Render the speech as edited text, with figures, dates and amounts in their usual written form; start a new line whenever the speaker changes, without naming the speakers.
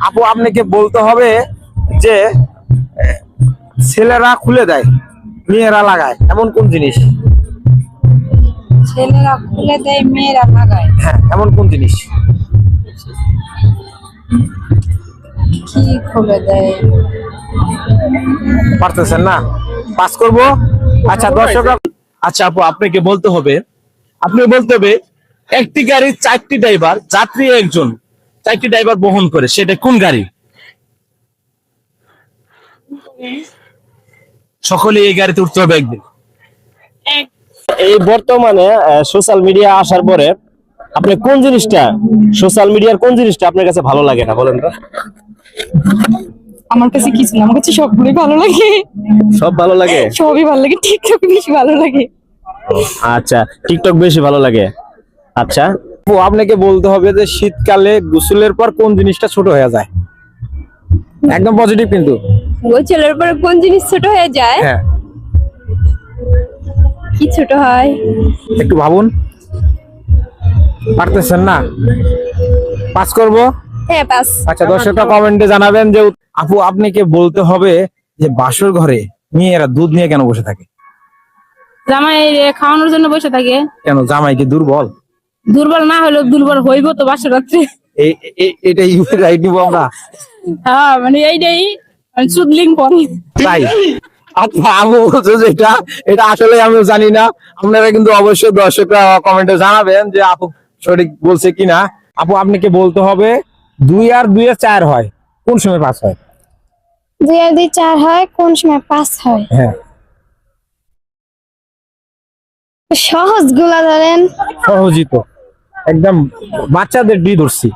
আপু আপনাকে বলতে হবে যে ছেলেরা খুলে দেয় মেয়েরা লাগায় এমন কোন জিনিস?
ছেলেরা খুলে দেয় মেয়েরা লাগায়,
হ্যাঁ, এমন কোন জিনিস?
কি খুলে দেয়?
পারতেছেন না? পাস করব। আচ্ছা দর্শকরা,
আচ্ছা আপু আপনাকে বলতে হবে, একটি গাড়ির 4টি ড্রাইভার, যাত্রী একজন, 4টি ড্রাইভার বহন করে, সেটা কোন গাড়ি? সকলে এই গাড়িতে উঠতে হবে একদিন।
এই বর্তমানে সোশ্যাল মিডিয়া আসার পরে আপনি কোন জিনিসটা, সোশ্যাল মিডিয়ার কোন জিনিসটা আপনার কাছে ভালো লাগে না বলেন তো?
আমার কাছে কিছু না, আমার কাছে সবগুলোই ভালো লাগে।
সব ভালো লাগে?
সবই ভালো লাগে, টিকটক বেশি ভালো লাগে।
আচ্ছা, টিকটক বেশি ভালো লাগে। আচ্ছা,
আপু আপনাকে বলতে হবে যে শীতকালে গোসলের পর কোন জিনিসটা ছোট হয়ে যায়? একদম পজিটিভ কিন্তু।
গোসলের পরে কোন জিনিস ছোট হয়ে যায়?
হ্যাঁ,
কি ছোট হয়?
একটু ভাবুন। পারতেছেন না? পাস করব।
হ্যাঁ, পাস।
আচ্ছা দর্শকরা কমেন্টে জানাবেন যে আপু আপনাকে বলতে হবে যে বাসর ঘরে মেয়েরা দুধ নিয়ে কেন বসে থাকে?
জামাই খাওয়ানোর জন্য বসে থাকে।
কেন, জামাই কি দুর্বল?
দুর্বল না হলেও দুর্বল হইব তো বাসর রাত্রে।
এটাই রাইট নিব আমরা।
হ্যাঁ মানে এইটাই সুদলিং পন।
তাই? আচ্ছা আমি বলছি যে এটা আসলে আমিও জানি না। আপনারা কিন্তু অবশ্যই দর্শকরা কমেন্টে জানাবেন যে আপু সঠিক বলছে কিনা। আপু আপনাকে বলতে হবে 2 আর 2 এর 4 হয়, কোন সময় 5 হয়?
2 আর 2 4 হয়, কোন সময় 5 হয়?
হ্যাঁ,
সহজ গুলা ধরেন।
সহজই তো, একদম বাচ্চাদের দিয়ে ধরছি।